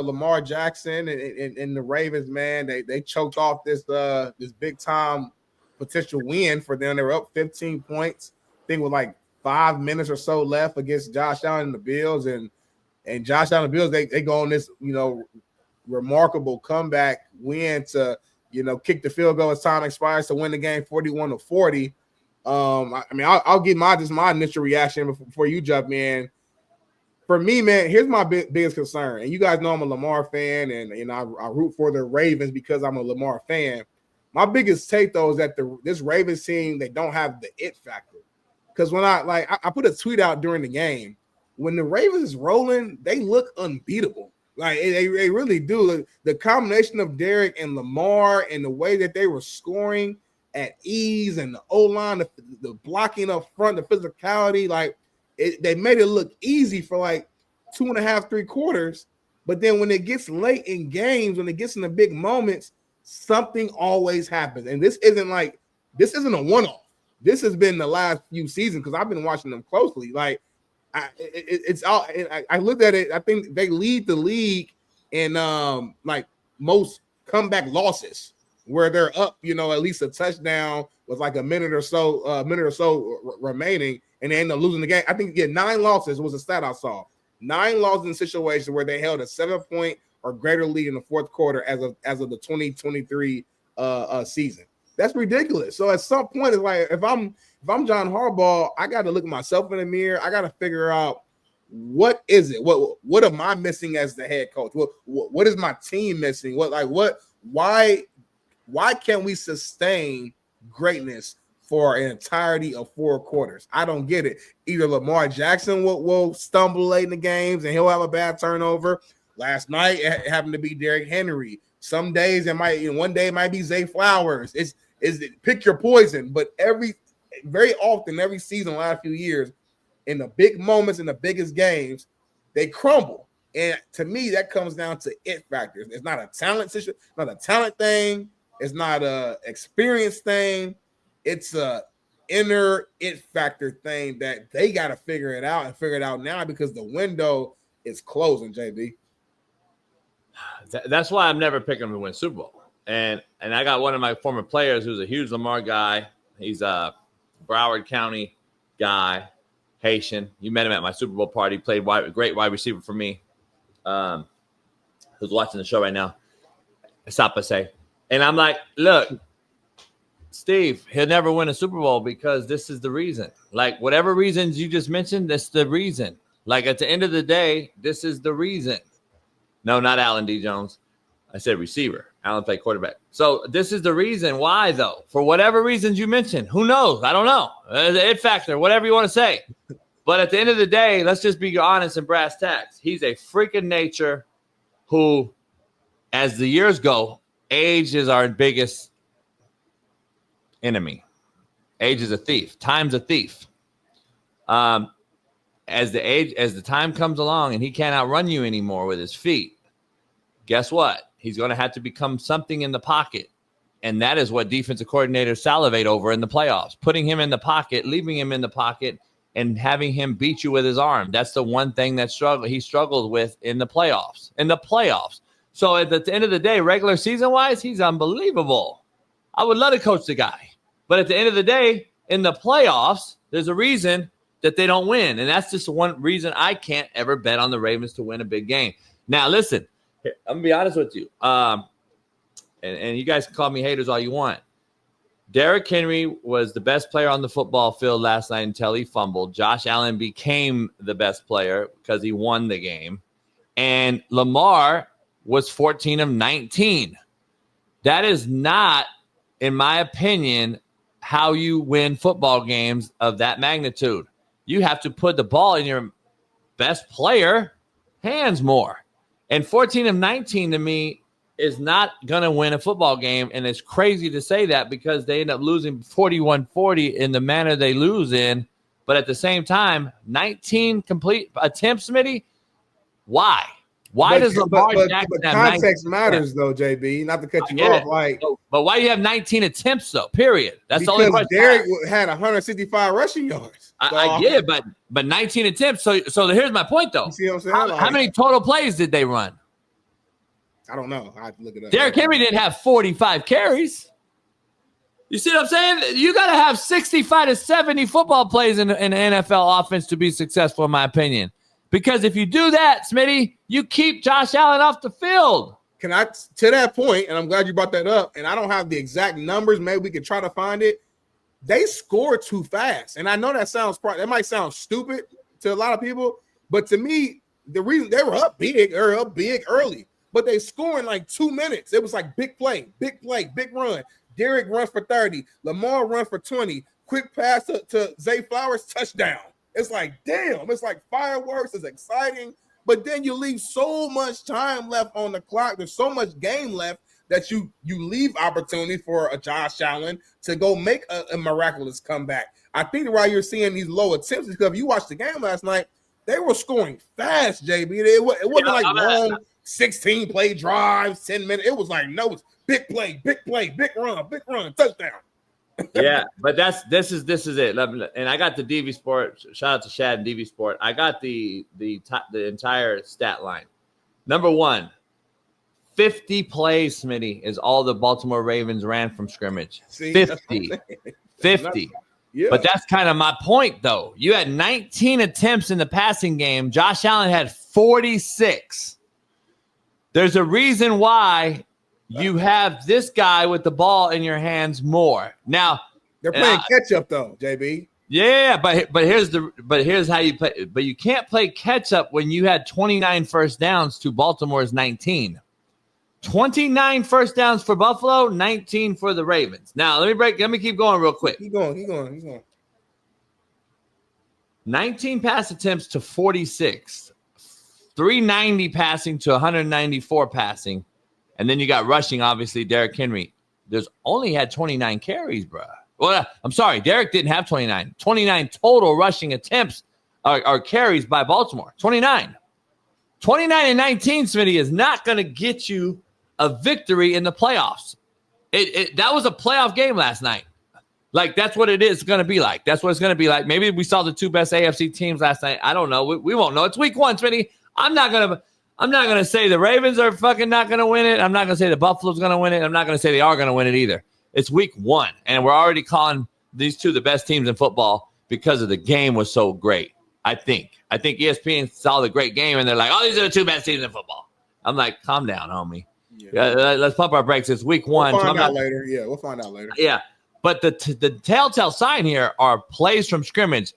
Lamar Jackson and the Ravens, man, they choked off this big time potential win for them. They were up 15 points, I think, with like 5 minutes or so left against Josh Allen and the Bills, and Josh Allen and the Bills, they go on this remarkable comeback win to kick the field goal as time expires to win the game 41-40. I'll give my initial reaction before you jump in. For me, man, here's my biggest concern. And you guys know I'm a Lamar fan, and I root for the Ravens because I'm a Lamar fan. My biggest take, though, is that this Ravens team, they don't have the it factor. Because when I put a tweet out during the game, when the Ravens is rolling, they look unbeatable. Like, they really do. The combination of Derek and Lamar and the way that they were scoring at ease and the O-line, the blocking up front, the physicality, like, they made it look easy for like 2.5, 3 quarters. But then when it gets late in games, when it gets in the big moments, something always happens. And this isn't a one-off. This has been the last few seasons because I've been watching them closely. Like, I looked at it. I think they lead the league in like most comeback losses where they're up, at least a touchdown with like a minute or so remaining, and they end up losing the game. I think 9 losses was a stat I saw. 9 losses in situations where they held a 7-point or greater lead in the fourth quarter as of the 2023 season. That's ridiculous. So at some point, it's like if I'm John Harbaugh, I got to look at myself in the mirror. I got to figure out what is it. What am I missing as the head coach? What is my team missing? Why can't we sustain greatness for an entirety of 4 quarters? I don't get it. Either Lamar Jackson will stumble late in the games and he'll have a bad turnover. Last night it happened to be Derrick Henry. Some days one day it might be Zay Flowers. It's pick your poison. But very often, every season, the last few years, in the big moments, in the biggest games, they crumble. And to me, that comes down to it factors. It's not a talent situation, not a talent thing. It's not a experience thing. It's a inner it factor thing that they got to figure it out now because the window is closing, JB. That's why I'm never picking them to win Super Bowl. And I got one of my former players who's a huge Lamar guy. He's a Broward County guy, Haitian. You met him at my Super Bowl party. Played great wide receiver for me. Who's watching the show right now? Sapase. And I'm like, look, Steve, he'll never win a Super Bowl because this is the reason. Like, whatever reasons you just mentioned, that's the reason. Like, at the end of the day, this is the reason. No, not Alan D. Jones. I said receiver. Alan played quarterback. So this is the reason why, though. For whatever reasons you mentioned. Who knows? I don't know. The it factor, whatever you want to say. But at the end of the day, let's just be honest and brass tacks. He's a freaking nature who, as the years go, age is our biggest enemy. Age is a thief. Time's a thief. As the time comes along and he can't outrun you anymore with his feet, guess what? He's going to have to become something in the pocket. And that is what defensive coordinators salivate over in the playoffs. Putting him in the pocket, leaving him in the pocket, and having him beat you with his arm. That's the one thing that he struggled with in the playoffs. So at the end of the day, regular season-wise, he's unbelievable. I would love to coach the guy. But at the end of the day, in the playoffs, there's a reason that they don't win. And that's just one reason I can't ever bet on the Ravens to win a big game. Now, listen, I'm going to be honest with you. And you guys can call me haters all you want. Derrick Henry was the best player on the football field last night until he fumbled. Josh Allen became the best player because he won the game. And Lamar was 14 of 19. That is not, in my opinion, how you win football games of that magnitude. You have to put the ball in your best player hands more. And 14 of 19 to me is not going to win a football game. And it's crazy to say that because they end up losing 41-40 in the manner they lose in. But at the same time, 19 complete attempts, Smitty. Why? Why does Lamar Jackson have 19 context matters, though, JB, not to cut you off. But why do you have 19 attempts, though, period? That's the only question. Derrick had 165 rushing yards. I get it, but 19 attempts. So here's my point, though. You see what I'm saying? How many total plays did they run? I don't know. I have to look it up. Derrick Henry didn't have 45 carries. You see what I'm saying? You got to have 65 to 70 football plays in the NFL offense to be successful, in my opinion. Because if you do that, Smitty, you keep Josh Allen off the field. Can I, to that point, and I'm glad you brought that up, and I don't have the exact numbers. Maybe we could try to find it. They scored too fast. And I know that might sound stupid to a lot of people, but to me, the reason they were up big early, but they scored in like 2 minutes. It was like big play, big run. Derrick run for 30. Lamar run for 20. Quick pass to Zay Flowers, touchdown. It's like, damn, it's like fireworks. It's exciting. But then you leave so much time left on the clock. There's so much game left that you leave opportunity for a Josh Allen to go make a miraculous comeback. I think why you're seeing these low attempts is because if you watched the game last night, they were scoring fast, JB. It wasn't like long 16-play drives, 10 minutes. It was like, no, it's big play, big run, touchdown. Yeah, but this is it. And I got the DV Sport. Shout out to Shad and DV Sport. I got the entire stat line. Number one, 50 plays, Smitty, is all the Baltimore Ravens ran from scrimmage. 50. Yeah. But that's kind of my point, though. You had 19 attempts in the passing game. Josh Allen had 46. There's a reason why you have this guy with the ball in your hands more. Now they're playing catch up, though, JB. Yeah, but here's how you play. But you can't play catch up when you had 29 first downs to Baltimore's 19. 29 first downs for Buffalo, 19 for the Ravens. Now, let me keep going real quick. Keep going. 19 pass attempts to 46. 390 passing to 194 passing. And then you got rushing, obviously, Derrick Henry. There's only had 29 carries, bro. Well, I'm sorry, Derrick didn't have 29. 29 total rushing attempts or carries by Baltimore. 29. 29 and 19, Smitty, is not going to get you a victory in the playoffs. That was a playoff game last night. Like, that's what it is going to be like. That's what it's going to be like. Maybe we saw the two best AFC teams last night. I don't know. We won't know. It's week one, Smitty. I'm not going to say the Ravens are fucking not going to win it. I'm not going to say the Buffalo's going to win it. I'm not going to say they are going to win it either. It's week one, and we're already calling these two the best teams in football because of the game was so great. I think ESPN saw the great game, and they're like, oh, these are the two best teams in football. I'm like, calm down, homie. Yeah. Let's pump our brakes. It's week one. We'll find out later. Yeah, we'll find out later. Yeah, but the telltale sign here are plays from scrimmage.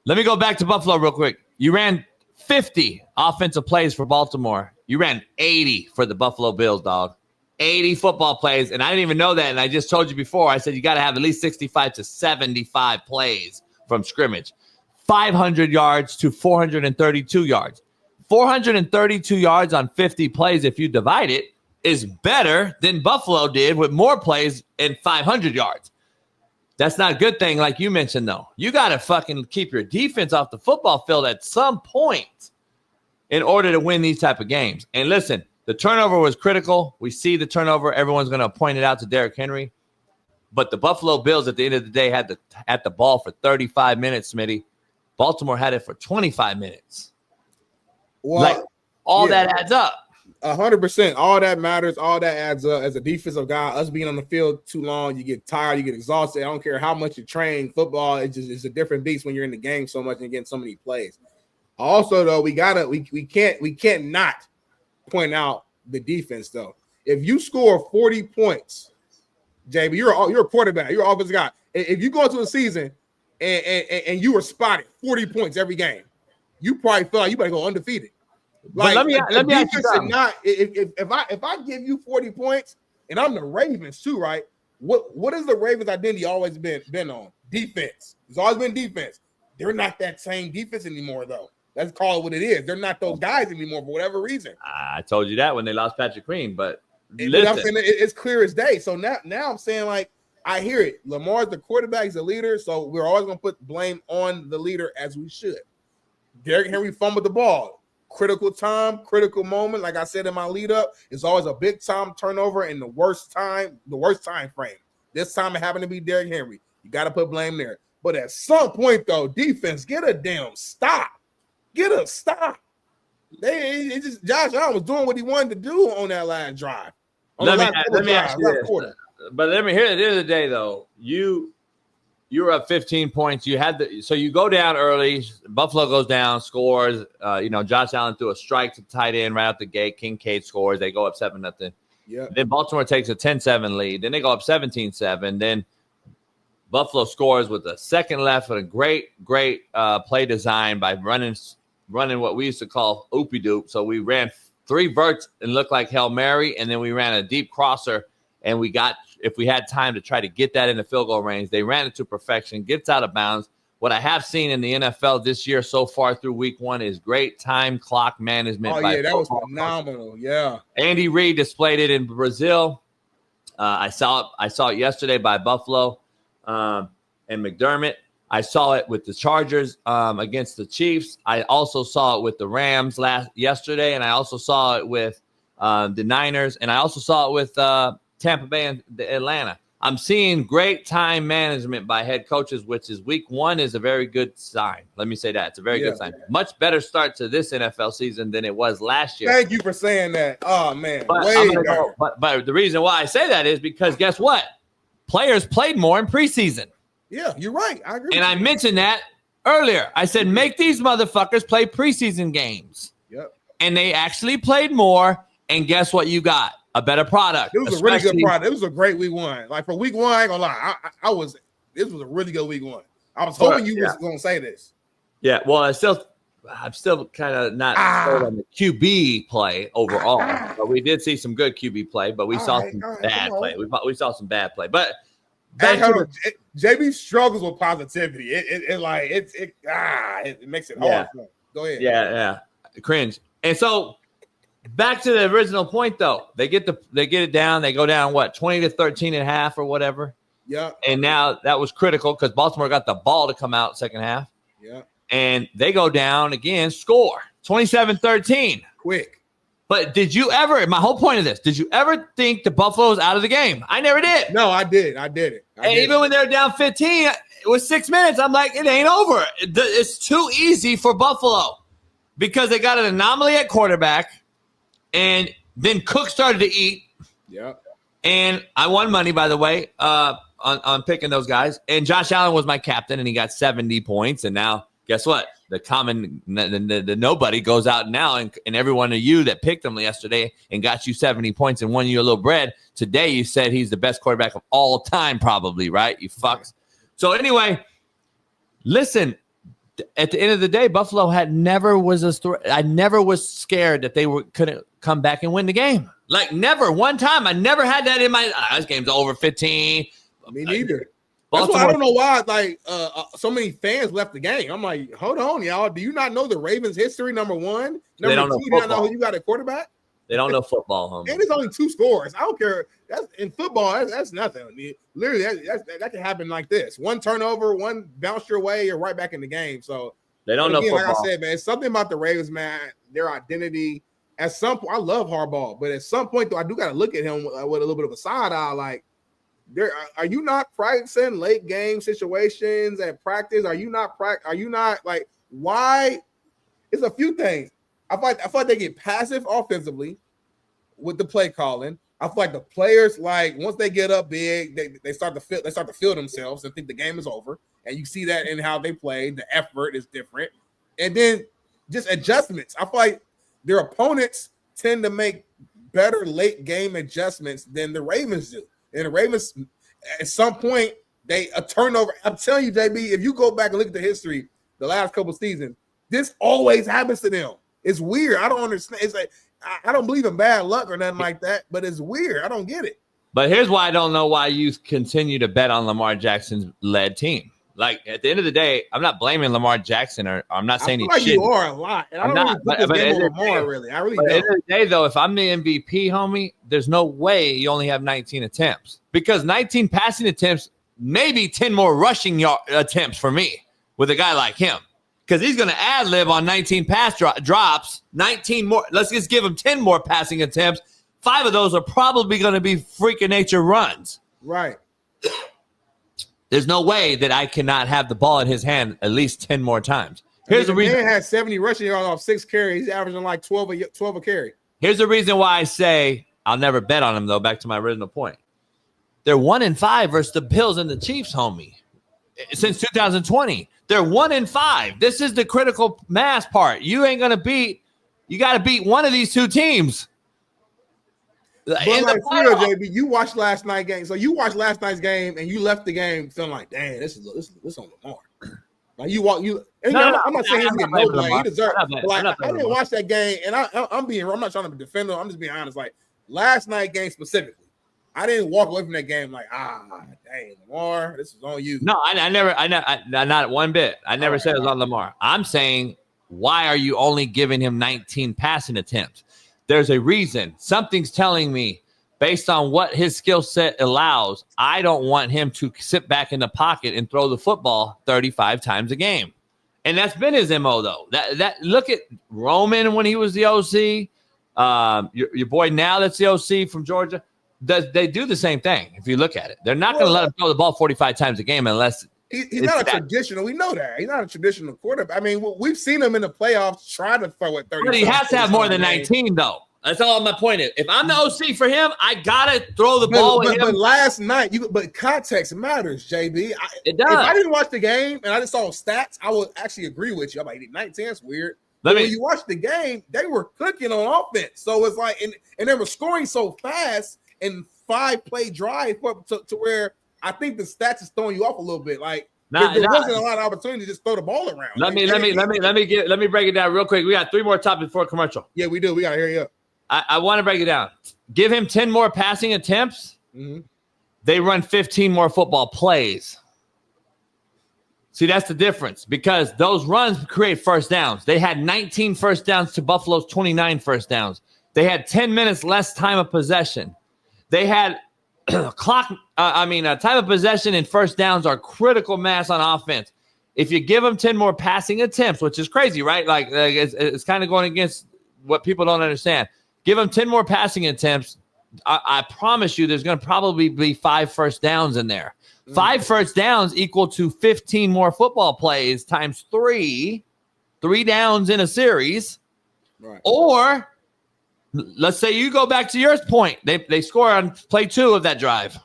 Let me go back to Buffalo real quick. You ran 50 offensive plays for Baltimore. You ran 80 for the Buffalo Bills, dog. 80 football plays, and I didn't even know that, and I just told you before. I said you got to have at least 65 to 75 plays from scrimmage. 500 yards to 432 yards. 432 yards on 50 plays, if you divide it, is better than Buffalo did with more plays and 500 yards. That's not a good thing, like you mentioned, though. You got to fucking keep your defense off the football field at some point in order to win these type of games. And listen, the turnover was critical. We see the turnover. Everyone's going to point it out to Derrick Henry. But the Buffalo Bills, at the end of the day, had the ball for 35 minutes, Smitty. Baltimore had it for 25 minutes. Well, that adds up. 100%. All that matters. All that adds up. As a defensive guy, us being on the field too long, you get tired, you get exhausted. I don't care how much you train. Football, it's a different beast when you're in the game so much and getting so many plays. Also, though, we can't not point out the defense, though. If you score 40 points, JB, you're a quarterback, you're an offensive guy. If you go into a season and you were spotted 40 points every game, you probably feel like you better go undefeated. Like, let me ask you something. If I give you 40 points and I'm the Ravens too, right? What is the Ravens' identity always been on? Defense. It's always been defense. They're not that same defense anymore, though. Let's call it what it is. They're not those guys anymore for whatever reason. I told you that when they lost Patrick Queen, but listen. I'm saying it's clear as day. So now I'm saying, like, I hear it. Lamar's the quarterback, he's the leader, so we're always going to put blame on the leader as we should. Derrick Henry fumbled the ball. Critical time, critical moment. Like I said in my lead up, it's always a big time turnover in the worst time frame. This time it happened to be Derrick Henry. You got to put blame there. But at some point, though, defense, get a damn stop. Get a stop. Josh Allen was doing what he wanted to do on that last drive. Let me ask you this. But here at the end of the day, though, you were up 15 points. So you go down early. Buffalo goes down, scores. Josh Allen threw a strike to tight end right out the gate. Kincaid scores. They go up 7-0. Yeah. Then Baltimore takes a 10-7 lead. Then they go up 17-7. Then Buffalo scores with a second left with a great play design by running what we used to call oopie-doop. So we ran 3 verts and looked like Hail Mary, and then we ran a deep crosser, and if we had time to try to get that in the field goal range, they ran it to perfection, gets out of bounds. What I have seen in the NFL this year so far through week 1 is great time clock management. Oh, yeah, that was phenomenal. Yeah. Andy Reid displayed it in Brazil. I saw it yesterday by Buffalo and McDermott. I saw it with the Chargers against the Chiefs. I also saw it with the Rams yesterday, and I also saw it with the Niners, and I also saw it with Tampa Bay and Atlanta. I'm seeing great time management by head coaches, which is week 1 is a very good sign. Let me say that. It's a very good sign. Much better start to this NFL season than it was last year. Thank you for saying that. Oh, man. But the reason why I say that is because guess what? Players played more in preseason. Yeah, you're right. I agree. And I mentioned that earlier. I said, make these motherfuckers play preseason games. Yep. And they actually played more. And guess what you got? A better product. It was a really good product. It was a great week 1. Like for week 1, I ain't gonna lie. This was a really good week 1. I was hoping you was gonna say this. Yeah, well, I'm still kind of not sold on the QB play overall. But we did see some good QB play, but we saw some bad play. We saw some bad play. But JB struggles with positivity. It makes it hard for him. Go ahead. Yeah. Cringe. And so back to the original point, though. They get it down. They go down 20-13.5 or whatever. Yeah. And now that was critical because Baltimore got the ball to come out second half. Yeah. And they go down again, score 27-13. Quick. But my whole point of this, did you ever think the Buffalo was out of the game? I never did. No, I did. Even when they're down 15 with 6 minutes, I'm like, it ain't over. It's too easy for Buffalo because they got an anomaly at quarterback. And then Cook started to eat. Yeah. And I won money, by the way, on picking those guys. And Josh Allen was my captain, and he got 70 points. And now, guess what? The nobody goes out now, and every one of you that picked him yesterday and got you 70 points and won you a little bread. Today, you said he's the best quarterback of all time, probably, right? You fucks. So anyway, listen. At the end of the day, Buffalo I never was scared that they couldn't come back and win the game. Like never. One time, I never had that in my. This game's over 15. Me neither. That's why I don't know why so many fans left the game. I'm like, hold on, y'all. Do you not know the Ravens' history? Number 1, they don't know. You don't know who you got at quarterback. They don't know football, homie. And it's only 2 scores. I don't care. That's in football. That's nothing. I mean, literally, that can happen like this: 1 turnover, 1 bounce your way, you're right back in the game. So they don't know football. Like I said, man, it's something about the Ravens, man. Their identity. At some point, I love Harbaugh, but at some point, though, I do got to look at him with a little bit of a side eye. Like, are you not practicing late game situations at practice? Are you not like why? It's a few things. I feel like they get passive offensively with the play calling. I feel like the players, like once they get up big, they start to feel themselves and think the game is over. And you see that in how they play. The effort is different. And then just adjustments. I feel like their opponents tend to make better late game adjustments than the Ravens do. And the Ravens, at some point, a turnover. I'm telling you, JB, if you go back and look at the history, the last couple of seasons, this always happens to them. It's weird. I don't understand. It's like I don't believe in bad luck or nothing like that, but it's weird. I don't get it. But here's why I don't know why you continue to bet on Lamar Jackson's led team. Like at the end of the day, I'm not blaming Lamar Jackson, or I'm not saying I feel like you are a lot. And I'm not. But Lamar, really, I really don't. At the end of the day, though, if I'm the MVP, homie, there's no way you only have 19 attempts because 19 passing attempts, maybe 10 more rushing attempts for me with a guy like him. Because he's going to ad-lib on 19 pass drops, 19 more. Let's just give him 10 more passing attempts. 5 of those are probably going to be freaking nature runs. Right. There's no way that I cannot have the ball in his hand at least 10 more times. Here's the reason. Man had 70 rushing yards off 6 carries. He's averaging like 12 a carry. Here's the reason why I say I'll never bet on him, though, back to my original point. They're 1-5 versus the Bills and the Chiefs, homie. Since 2020, they're 1-5. This is the critical mass part. You ain't gonna beat. You got to beat one of these two teams. But like for real, JB, you watched last night's game. So you watched last night's game and you left the game feeling like, dang, this on Lamar. Like I'm not saying he's getting no blame. He deserves. Like I didn't watch that game, and I'm not trying to defend him. I'm just being honest. Like last night's game specifically. I didn't walk away from that game like, dang, Lamar, this is on you. No, I never, not one bit. I never said it was on Lamar. I'm saying, why are you only giving him 19 passing attempts? There's a reason. Something's telling me, based on what his skill set allows, I don't want him to sit back in the pocket and throw the football 35 times a game. And that's been his MO, though. That look at Roman when he was the OC. Your boy now that's the OC from Georgia. They do the same thing if you look at it. They're not going to let him throw the ball 45 times a game unless he's not a traditional. We know that. He's not a traditional quarterback. I mean, we've seen him in the playoffs try to throw it 30. But he has to have more than 19, though. That's all my point is. If I'm the OC for him, I got to throw the ball with him. But last night, but context matters, JB. It does. If I didn't watch the game and I just saw stats, I would actually agree with you. I'm like, 19's weird. When you watch the game, they were cooking on offense. So it's like, and they were scoring so fast in 5-play drive to where I think the stats is throwing you off a little bit. Like there wasn't a lot of opportunity to just throw the ball around. Let me break it down real quick. We got 3 more topics before commercial. Yeah, we do. We gotta hear you up. I want to break it down. Give him 10 more passing attempts. Mm-hmm. They run 15 more football plays. See, that's the difference because those runs create first downs. They had 19 first downs to Buffalo's 29 first downs. They had 10 minutes less time of possession. They had time of possession and first downs are critical mass on offense. If you give them 10 more passing attempts, which is crazy, right? Like it's kind of going against what people don't understand. Give them 10 more passing attempts. I promise you there's going to probably be 5 first downs in there. 5 first downs equal to 15 more football plays times 3 downs in a series. Right. Or let's say you go back to your point. They score on play 2 of that drive.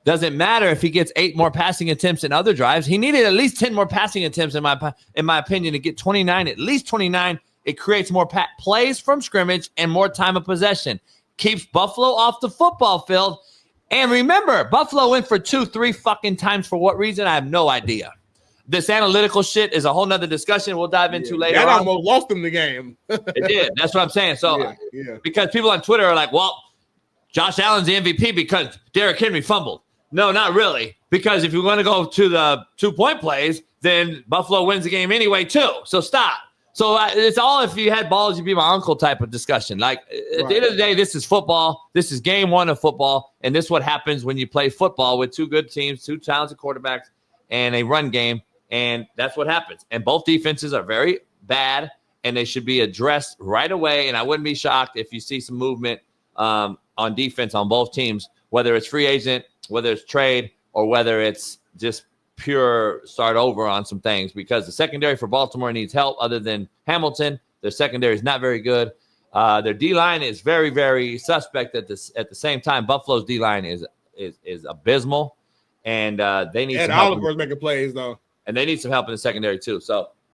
Doesn't matter if he gets 8 more passing attempts in other drives. He needed at least 10 more passing attempts, in my opinion, to get 29, at least 29. It creates more plays from scrimmage and more time of possession. Keeps Buffalo off the football field. And remember, Buffalo went for 2-3 fucking times. For what reason? I have no idea. This analytical shit is a whole nother discussion we'll dive into later on. That almost lost them the game. It did. That's what I'm saying. So, because people on Twitter are like, well, Josh Allen's the MVP because Derrick Henry fumbled. No, not really. Because if you're going to go to the 2-point plays, then Buffalo wins the game anyway, too. So stop. So it's all if you had balls, you'd be my uncle type of discussion. Like at the end of the day, this is football. This is game 1 of football. And this is what happens when you play football with 2 good teams, 2 talented quarterbacks, and a run game. And that's what happens. And both defenses are very bad, and they should be addressed right away. And I wouldn't be shocked if you see some movement on defense on both teams, whether it's free agent, whether it's trade, or whether it's just pure start over on some things, because the secondary for Baltimore needs help other than Hamilton. Their secondary is not very good. Their D-line is very, very suspect at the same time. Buffalo's D-line is abysmal, and they need some help. Oliver's making plays, though. And they need some help in the secondary, too. So